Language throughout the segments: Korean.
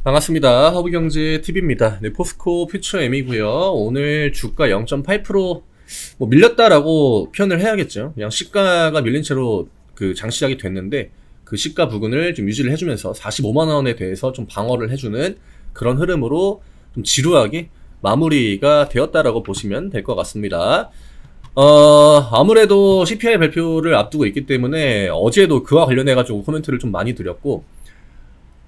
반갑습니다. 허브경제TV입니다. 네, 포스코 퓨처M이고요. 오늘 주가 0.8% 뭐 밀렸다라고 표현을 해야겠죠. 그냥 시가가 밀린 채로 그 장시작이 됐는데 그 시가 부근을 좀 유지를 해주면서 45만원에 대해서 좀 방어를 해주는 그런 흐름으로 좀 지루하게 마무리가 되었다라고 보시면 될 것 같습니다. 아무래도 CPI 발표를 앞두고 있기 때문에 어제도 그와 관련해가지고 코멘트를 좀 많이 드렸고,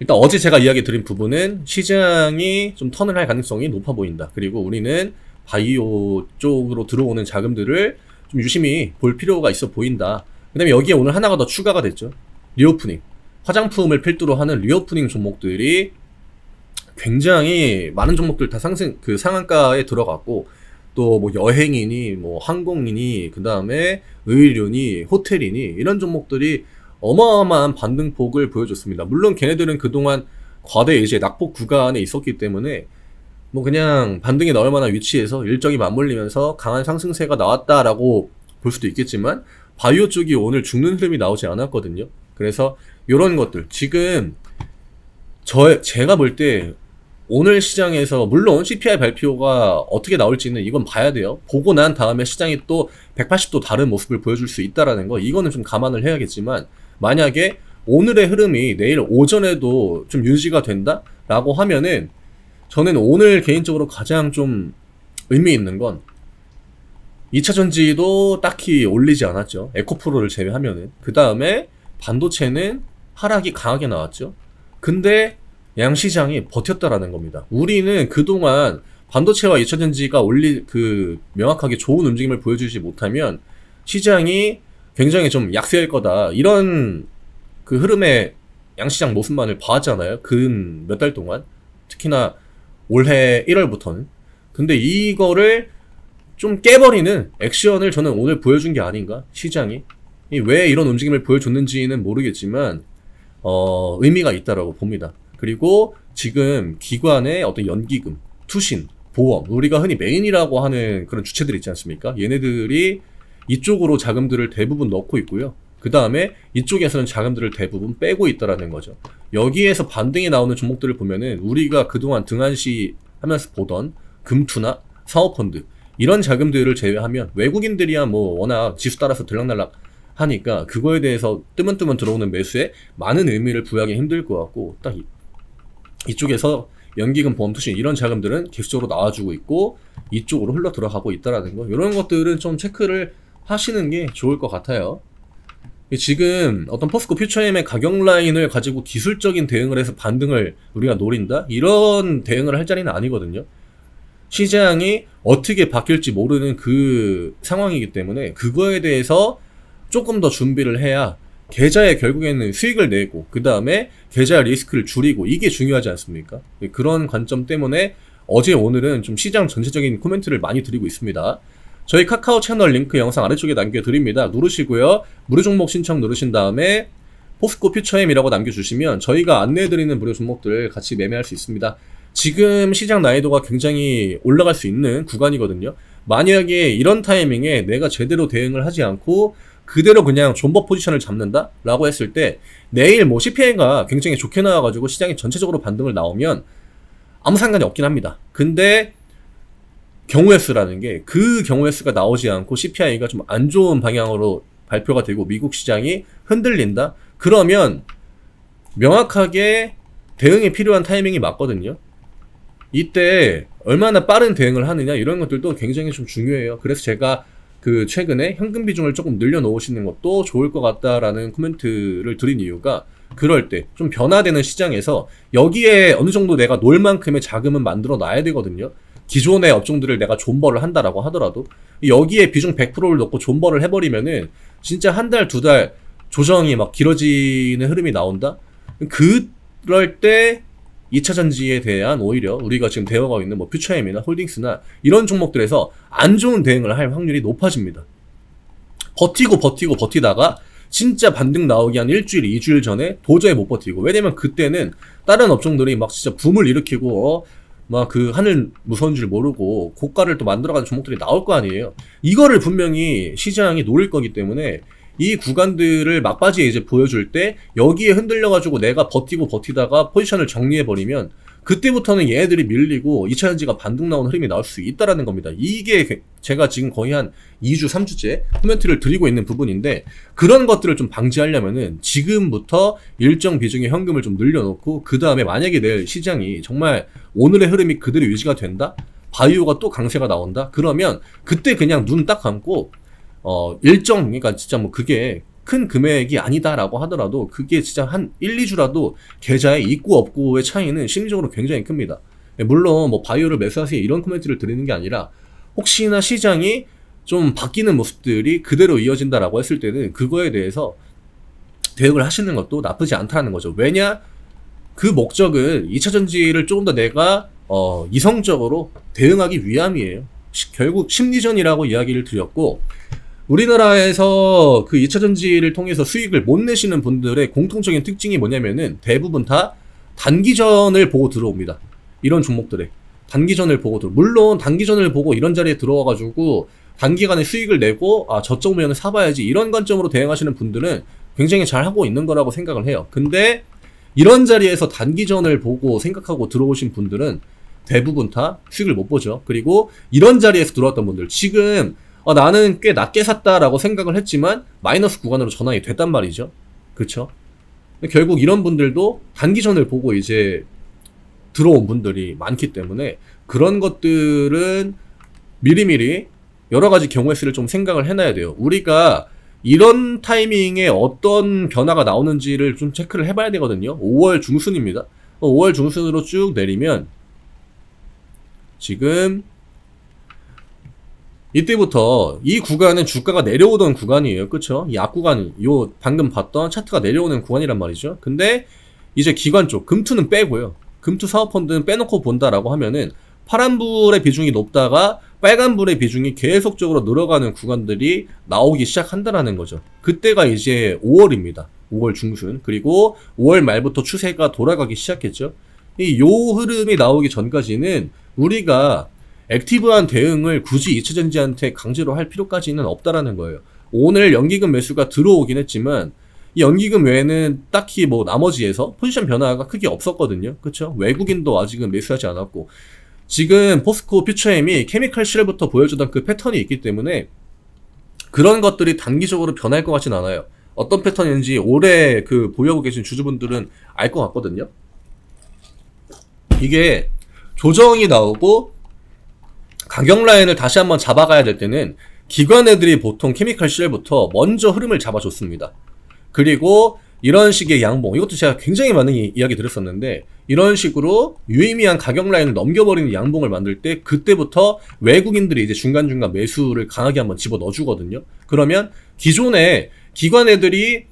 일단 어제 제가 이야기 드린 부분은 시장이 좀 턴을 할 가능성이 높아 보인다. 그리고 우리는 바이오 쪽으로 들어오는 자금들을 좀 유심히 볼 필요가 있어 보인다. 그 다음에 여기에 오늘 하나가 더 추가가 됐죠. 리오프닝. 화장품을 필두로 하는 리오프닝 종목들이 굉장히 많은 종목들 다 상한가에 들어갔고, 또 뭐 여행이니 뭐 항공이니 그 다음에 의료니 호텔이니 이런 종목들이 어마어마한 반등폭을 보여줬습니다. 물론 걔네들은 그동안 과대 이제 낙폭 구간에 있었기 때문에 뭐 그냥 반등이 나올 만한 위치에서 일정이 맞물리면서 강한 상승세가 나왔다라고 볼 수도 있겠지만, 바이오 쪽이 오늘 죽는 흐름이 나오지 않았거든요. 그래서 이런 것들 지금 제가 볼 때 오늘 시장에서 물론 CPI 발표가 어떻게 나올지는 이건 봐야 돼요. 보고 난 다음에 시장이 또 180도 다른 모습을 보여줄 수 있다라는 거, 이거는 좀 감안을 해야겠지만, 만약에 오늘의 흐름이 내일 오전에도 좀 유지가 된다 라고 하면은 저는 오늘 개인적으로 가장 좀 의미 있는 건 2차전지도 딱히 올리지 않았죠. 에코프로를 제외하면은. 그 다음에 반도체는 하락이 강하게 나왔죠. 근데 양시장이 버텼다라는 겁니다. 우리는 그동안 반도체와 2차전지가 명확하게 좋은 움직임을 보여주지 못하면 시장이 굉장히 좀 약세일 거다, 이런 그 흐름의 양시장 모습만을 봐왔잖아요. 근 몇 달 동안. 특히나 올해 1월부터는. 근데 이거를 좀 깨버리는 액션을 저는 오늘 보여준 게 아닌가, 시장이. 왜 이런 움직임을 보여줬는지는 모르겠지만 의미가 있다라고 봅니다. 그리고 지금 기관의 어떤 연기금, 투신, 보험, 우리가 흔히 메인이라고 하는 그런 주체들 있지 않습니까? 얘네들이 이쪽으로 자금들을 대부분 넣고 있고요. 그 다음에 이쪽에서는 자금들을 대부분 빼고 있다라는 거죠. 여기에서 반등이 나오는 종목들을 보면은 우리가 그동안 등한시 하면서 보던 금투나 사모펀드, 이런 자금들을 제외하면 외국인들이야 뭐 워낙 지수 따라서 들락날락 하니까 그거에 대해서 뜨문뜨문 들어오는 매수에 많은 의미를 부여하기 힘들 것 같고, 딱 이쪽에서 연기금, 보험, 투신 이런 자금들은 계속적으로 나와주고 있고 이쪽으로 흘러 들어가고 있다라는 거, 이런 것들은 좀 체크를 하시는 게 좋을 것 같아요. 지금 어떤 포스코 퓨처엠의 가격 라인을 가지고 기술적인 대응을 해서 반등을 우리가 노린다? 이런 대응을 할 자리는 아니거든요. 시장이 어떻게 바뀔지 모르는 그 상황이기 때문에 그거에 대해서 조금 더 준비를 해야 계좌에 결국에는 수익을 내고 그 다음에 계좌 리스크를 줄이고, 이게 중요하지 않습니까? 그런 관점 때문에 어제 오늘은 좀 시장 전체적인 코멘트를 많이 드리고 있습니다. 저희 카카오 채널 링크 영상 아래쪽에 남겨드립니다. 누르시고요. 무료 종목 신청 누르신 다음에 포스코 퓨처엠이라고 남겨주시면 저희가 안내해드리는 무료 종목들 같이 매매할 수 있습니다. 지금 시장 난이도가 굉장히 올라갈 수 있는 구간이거든요. 만약에 이런 타이밍에 내가 제대로 대응을 하지 않고 그대로 그냥 존버 포지션을 잡는다? 라고 했을 때 내일 뭐 CPI가 굉장히 좋게 나와가지고 시장이 전체적으로 반등을 나오면 아무 상관이 없긴 합니다. 근데 경우의 수라는 게, 그 경우의 수가 나오지 않고 CPI가 좀 안 좋은 방향으로 발표가 되고 미국 시장이 흔들린다? 그러면 명확하게 대응이 필요한 타이밍이 맞거든요. 이때 얼마나 빠른 대응을 하느냐, 이런 것들도 굉장히 좀 중요해요. 그래서 제가 그 최근에 현금 비중을 조금 늘려놓으시는 것도 좋을 것 같다라는 코멘트를 드린 이유가, 그럴 때 좀 변화되는 시장에서 여기에 어느 정도 내가 놓을 만큼의 자금은 만들어 놔야 되거든요. 기존의 업종들을 내가 존버를 한다라고 하더라도 여기에 비중 100%를 넣고 존버를 해버리면은 진짜 한 달, 두 달 조정이 막 길어지는 흐름이 나온다? 그럴 때 2차전지에 대한 오히려 우리가 지금 대응하고 있는 뭐 퓨처엠이나 홀딩스나 이런 종목들에서 안 좋은 대응을 할 확률이 높아집니다. 버티다가 진짜 반등 나오기 한 일주일, 2주일 전에 도저히 못 버티고, 왜냐면 그때는 다른 업종들이 막 진짜 붐을 일으키고 막 그 하늘 무서운 줄 모르고 고가를 또 만들어가는 종목들이 나올 거 아니에요. 이거를 분명히 시장이 노릴 거기 때문에 이 구간들을 막바지에 이제 보여줄 때 여기에 흔들려가지고 내가 버티다가 포지션을 정리해버리면 그때부터는 얘네들이 밀리고 2차전지가 반등 나오는 흐름이 나올 수 있다라는 겁니다. 이게 제가 지금 거의 한 2주, 3주째 코멘트를 드리고 있는 부분인데, 그런 것들을 좀 방지하려면은 지금부터 일정 비중의 현금을 좀 늘려놓고, 그 다음에 만약에 내일 시장이 정말 오늘의 흐름이 그대로 유지가 된다? 바이오가 또 강세가 나온다? 그러면 그때 그냥 눈 딱 감고 일정, 그러니까 진짜 뭐 그게 큰 금액이 아니다라고 하더라도 그게 진짜 한 1, 2주라도 계좌에 있고 없고의 차이는 심리적으로 굉장히 큽니다. 물론 뭐 바이오를 매수하세요 이런 코멘트를 드리는 게 아니라, 혹시나 시장이 좀 바뀌는 모습들이 그대로 이어진다라고 했을 때는 그거에 대해서 대응을 하시는 것도 나쁘지 않다는 거죠. 왜냐? 그 목적은 2차전지를 조금 더 내가 이성적으로 대응하기 위함이에요. 결국 심리전이라고 이야기를 드렸고, 우리나라에서 그 2차전지를 통해서 수익을 못 내시는 분들의 공통적인 특징이 뭐냐면은 대부분 다 단기전을 보고 들어옵니다. 이런 종목들에 단기전을 보고 물론 단기전을 보고 이런 자리에 들어와가지고 단기간에 수익을 내고 저쪽 면을 사봐야지 이런 관점으로 대응하시는 분들은 굉장히 잘 하고 있는 거라고 생각을 해요. 근데 이런 자리에서 단기전을 보고 생각하고 들어오신 분들은 대부분 다 수익을 못 보죠. 그리고 이런 자리에서 들어왔던 분들, 지금 나는 꽤 낮게 샀다라고 생각을 했지만 마이너스 구간으로 전환이 됐단 말이죠. 그쵸? 결국 이런 분들도 단기전을 보고 이제 들어온 분들이 많기 때문에 그런 것들은 미리미리 여러가지 경우의 수를 좀 생각을 해놔야 돼요. 우리가 이런 타이밍에 어떤 변화가 나오는지를 좀 체크를 해봐야 되거든요. 5월 중순입니다. 5월 중순으로 쭉 내리면 지금 이때부터 이 구간은 주가가 내려오던 구간이에요. 그쵸? 이 앞구간, 요 방금 봤던 차트가 내려오는 구간이란 말이죠. 근데 이제 기관 쪽, 금투는 빼고요. 금투 사업펀드는 빼놓고 본다라고 하면은 파란불의 비중이 높다가 빨간불의 비중이 계속적으로 늘어가는 구간들이 나오기 시작한다라는 거죠. 그때가 이제 5월입니다. 5월 중순. 그리고 5월 말부터 추세가 돌아가기 시작했죠. 요 흐름이 나오기 전까지는 우리가 액티브한 대응을 굳이 2차전지한테 강제로 할 필요까지는 없다라는 거예요. 오늘 연기금 매수가 들어오긴 했지만 이 연기금 외에는 딱히 뭐 나머지에서 포지션 변화가 크게 없었거든요. 그쵸? 외국인도 아직은 매수하지 않았고, 지금 포스코 퓨처엠이 케미칼 실부터 보여주던 그 패턴이 있기 때문에 그런 것들이 단기적으로 변할 것 같진 않아요. 어떤 패턴인지 오래 그 보유하고 계신 주주분들은 알 것 같거든요. 이게 조정이 나오고 가격 라인을 다시 한번 잡아가야 될 때는 기관 애들이 보통 케미칼 실부터 먼저 흐름을 잡아줬습니다. 그리고 이런 식의 양봉, 이것도 제가 굉장히 많은 이야기 드렸었는데, 이런 식으로 유의미한 가격 라인을 넘겨버리는 양봉을 만들 때 그때부터 외국인들이 이제 중간중간 매수를 강하게 한번 집어 넣어주거든요. 그러면 기존에 기관 애들이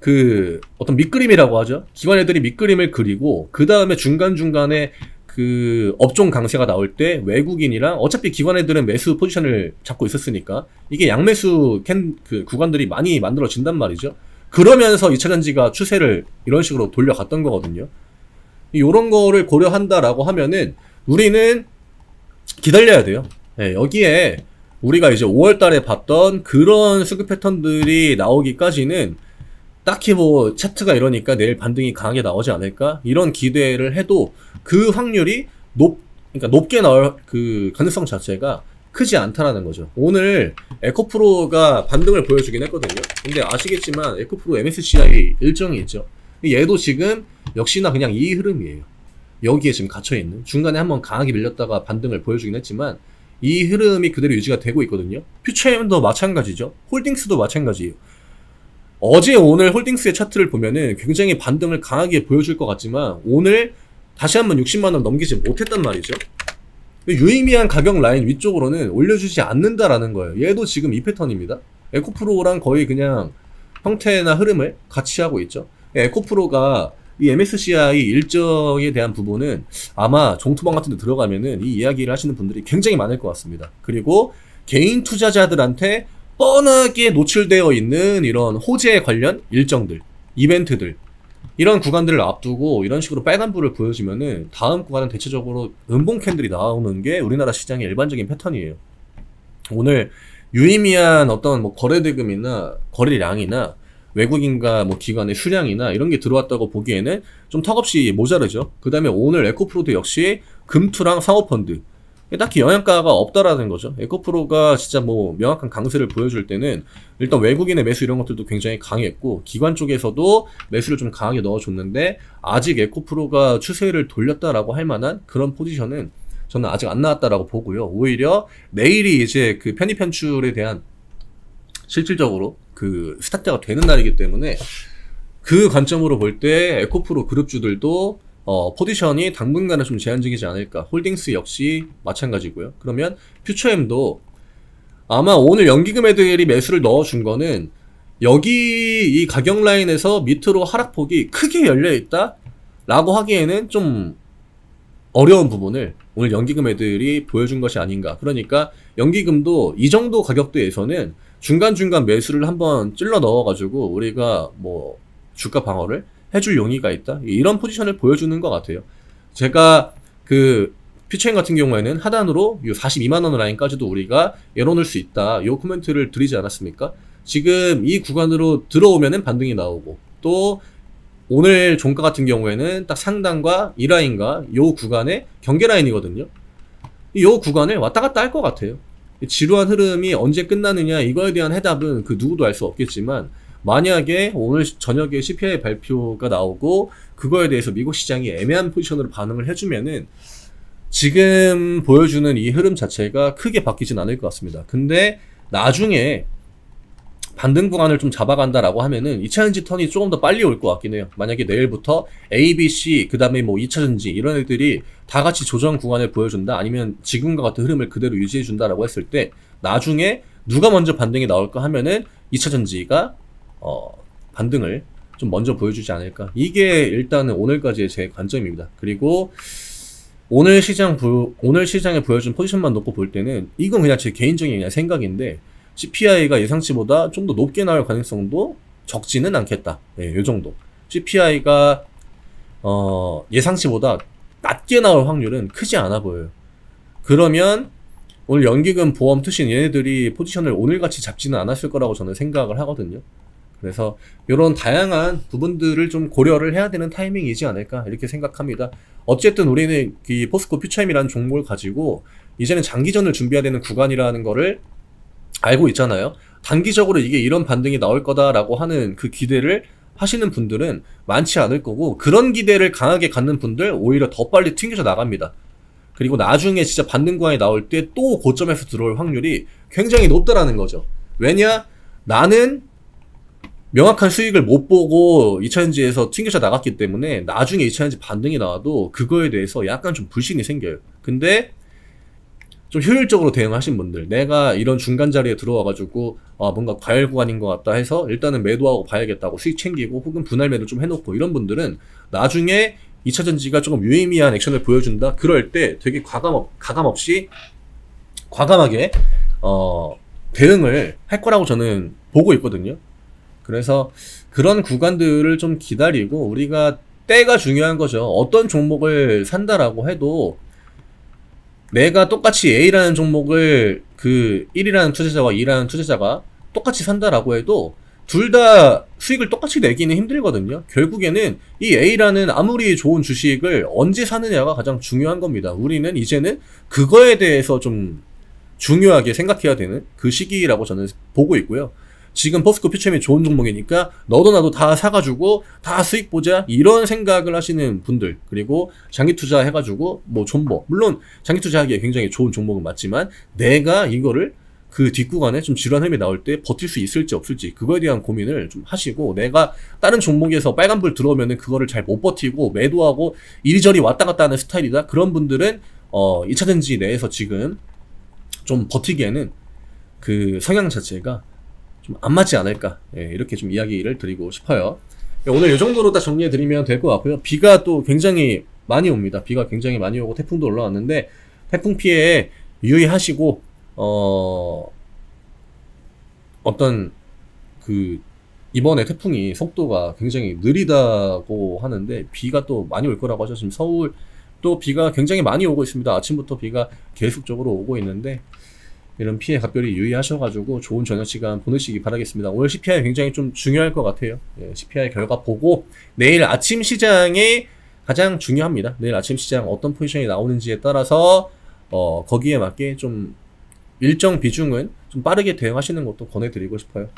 그 어떤 밑그림이라고 하죠. 기관 애들이 밑그림을 그리고 그 다음에 중간중간에 그 업종 강세가 나올 때 외국인이랑, 어차피 기관 애들은 매수 포지션을 잡고 있었으니까 이게 양매수 그 구간들이 많이 만들어진단 말이죠. 그러면서 2차전지가 추세를 이런 식으로 돌려갔던 거거든요. 이런 거를 고려한다라고 하면은 우리는 기다려야 돼요. 네, 여기에 우리가 이제 5월 달에 봤던 그런 수급 패턴들이 나오기까지는 딱히 뭐 차트가 이러니까 내일 반등이 강하게 나오지 않을까 이런 기대를 해도 그 확률이 그러니까 높게 나올 그 가능성 자체가 크지 않다라는 거죠. 오늘 에코프로가 반등을 보여주긴 했거든요. 근데 아시겠지만 에코프로 MSCI 일정이 있죠. 얘도 지금 역시나 그냥 이 흐름이에요. 여기에 지금 갇혀있는, 중간에 한번 강하게 밀렸다가 반등을 보여주긴 했지만 이 흐름이 그대로 유지가 되고 있거든요. 퓨처엠도 마찬가지죠. 홀딩스도 마찬가지예요. 어제 오늘 홀딩스의 차트를 보면은 굉장히 반등을 강하게 보여줄 것 같지만 오늘 다시 한번 60만원 넘기지 못했단 말이죠. 유의미한 가격 라인 위쪽으로는 올려주지 않는다라는 거예요. 얘도 지금 이 패턴입니다. 에코프로랑 거의 그냥 형태나 흐름을 같이 하고 있죠. 에코프로가 이 MSCI 일정에 대한 부분은 아마 종토방 같은 데 들어가면은 이 이야기를 하시는 분들이 굉장히 많을 것 같습니다. 그리고 개인 투자자들한테 뻔하게 노출되어 있는 이런 호재 관련 일정들, 이벤트들, 이런 구간들을 앞두고 이런 식으로 빨간불을 보여주면은 다음 구간은 대체적으로 음봉 캔들이 나오는 게 우리나라 시장의 일반적인 패턴이에요. 오늘 유의미한 어떤 뭐 거래대금이나 거래량이나 외국인과 뭐 기관의 수량이나 이런 게 들어왔다고 보기에는 좀 턱없이 모자르죠. 그 다음에 오늘 에코프로도 역시 금투랑 사모펀드 딱히 영향가가 없다라는 거죠. 에코프로가 진짜 뭐 명확한 강세를 보여줄 때는 일단 외국인의 매수 이런 것들도 굉장히 강했고 기관 쪽에서도 매수를 좀 강하게 넣어줬는데 아직 에코프로가 추세를 돌렸다라고 할 만한 그런 포지션은 저는 아직 안 나왔다라고 보고요. 오히려 내일이 이제 그 편입 편출에 대한 실질적으로 그 스타트가 되는 날이기 때문에 그 관점으로 볼 때 에코프로 그룹주들도 포지션이 당분간은 좀 제한적이지 않을까. 홀딩스 역시 마찬가지고요. 그러면 퓨처엠도 아마 오늘 연기금 애들이 매수를 넣어준 거는 여기 이 가격 라인에서 밑으로 하락폭이 크게 열려있다 라고 하기에는 좀 어려운 부분을 오늘 연기금 애들이 보여준 것이 아닌가. 그러니까 연기금도 이 정도 가격대에서는 중간중간 매수를 한번 찔러 넣어가지고 우리가 뭐 주가 방어를 해줄 용의가 있다. 이런 포지션을 보여주는 것 같아요. 제가 그 퓨처엠 같은 경우에는 하단으로 42만원 라인까지도 우리가 열어놓을 수 있다. 이 코멘트를 드리지 않았습니까? 지금 이 구간으로 들어오면은 반등이 나오고 또 오늘 종가 같은 경우에는 딱 상단과 이 라인과 이 구간의 경계 라인이거든요. 이 구간을 왔다 갔다 할 것 같아요. 지루한 흐름이 언제 끝나느냐 이거에 대한 해답은 그 누구도 알 수 없겠지만 만약에 오늘 저녁에 CPI 발표가 나오고 그거에 대해서 미국 시장이 애매한 포지션으로 반응을 해주면은 지금 보여주는 이 흐름 자체가 크게 바뀌진 않을 것 같습니다. 근데 나중에 반등 구간을 좀 잡아간다라고 하면은 2차전지 턴이 조금 더 빨리 올 것 같긴 해요. 만약에 내일부터 A, B, C 그 다음에 뭐 2차전지 이런 애들이 다 같이 조정 구간을 보여준다 아니면 지금과 같은 흐름을 그대로 유지해준다라고 했을 때 나중에 누가 먼저 반등이 나올까 하면은 2차전지가 반등을 좀 먼저 보여주지 않을까. 이게 일단은 오늘까지의 제 관점입니다. 그리고 오늘 시장에 보여준 포지션만 놓고 볼 때는 이건 그냥 제 개인적인 그냥 생각인데 CPI가 예상치보다 좀 더 높게 나올 가능성도 적지는 않겠다. 예, 요 정도. CPI가 예상치보다 낮게 나올 확률은 크지 않아 보여요. 그러면 오늘 연기금, 보험, 투신 얘네들이 포지션을 오늘같이 잡지는 않았을 거라고 저는 생각을 하거든요. 그래서 이런 다양한 부분들을 좀 고려를 해야 되는 타이밍이지 않을까 이렇게 생각합니다. 어쨌든 우리는 이 포스코 퓨처엠이라는 종목을 가지고 이제는 장기전을 준비해야 되는 구간이라는 거를 알고 있잖아요. 단기적으로 이게 이런 반등이 나올 거다라고 하는 그 기대를 하시는 분들은 많지 않을 거고 그런 기대를 강하게 갖는 분들 오히려 더 빨리 튕겨져 나갑니다. 그리고 나중에 진짜 반등 구간이 나올 때 또 고점에서 들어올 확률이 굉장히 높다라는 거죠. 왜냐? 나는 명확한 수익을 못 보고 2차전지에서 튕겨져 나갔기 때문에 나중에 2차전지 반등이 나와도 그거에 대해서 약간 좀 불신이 생겨요. 근데 좀 효율적으로 대응하신 분들, 내가 이런 중간 자리에 들어와가지고 뭔가 과열 구간인 것 같다 해서 일단은 매도하고 봐야겠다고 수익 챙기고 혹은 분할 매도 좀 해놓고 이런 분들은 나중에 2차전지가 조금 유의미한 액션을 보여준다. 그럴 때 되게 과감하게 대응을 할 거라고 저는 보고 있거든요. 그래서 그런 구간들을 좀 기다리고 우리가 때가 중요한 거죠. 어떤 종목을 산다라고 해도 내가 똑같이 A라는 종목을 그 1이라는 투자자와 2라는 투자자가 똑같이 산다라고 해도 둘 다 수익을 똑같이 내기는 힘들거든요. 결국에는 이 A라는 아무리 좋은 주식을 언제 사느냐가 가장 중요한 겁니다. 우리는 이제는 그거에 대해서 좀 중요하게 생각해야 되는 그 시기라고 저는 보고 있고요. 지금 포스코 퓨처엠이 좋은 종목이니까 너도 나도 다 사가지고 다 수익 보자 이런 생각을 하시는 분들, 그리고 장기 투자 해가지고 뭐 존버, 물론 장기 투자하기에 굉장히 좋은 종목은 맞지만 내가 이거를 그 뒷구간에 좀 지루한 흐름이 나올 때 버틸 수 있을지 없을지 그거에 대한 고민을 좀 하시고, 내가 다른 종목에서 빨간불 들어오면은 그거를 잘 못 버티고 매도하고 이리저리 왔다 갔다 하는 스타일이다, 그런 분들은 2차전지 내에서 지금 좀 버티기에는 그 성향 자체가 좀 안 맞지 않을까, 예, 이렇게 좀 이야기를 드리고 싶어요. 오늘 이 정도로 다 정리해드리면 될 것 같고요. 비가 또 굉장히 많이 옵니다. 비가 굉장히 많이 오고 태풍도 올라왔는데 태풍 피해에 유의하시고 어떤 그 이번에 태풍이 속도가 굉장히 느리다고 하는데 비가 또 많이 올 거라고 하죠. 지금 서울 또 비가 굉장히 많이 오고 있습니다. 아침부터 비가 계속적으로 오고 있는데 이런 피해 각별히 유의하셔가지고 좋은 저녁 시간 보내시기 바라겠습니다. 오늘 CPI 굉장히 좀 중요할 것 같아요. 예, CPI 결과 보고 내일 아침 시장이 가장 중요합니다. 내일 아침 시장 어떤 포지션이 나오는지에 따라서 거기에 맞게 좀 일정 비중은 좀 빠르게 대응하시는 것도 권해드리고 싶어요.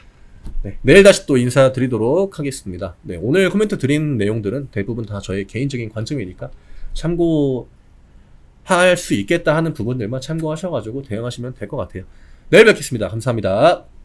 네, 내일 다시 또 인사드리도록 하겠습니다. 네, 오늘 코멘트 드린 내용들은 대부분 다 저의 개인적인 관점이니까 참고할 수 있겠다 하는 부분들만 참고하셔가지고 대응하시면 될 것 같아요. 내일 뵙겠습니다. 감사합니다.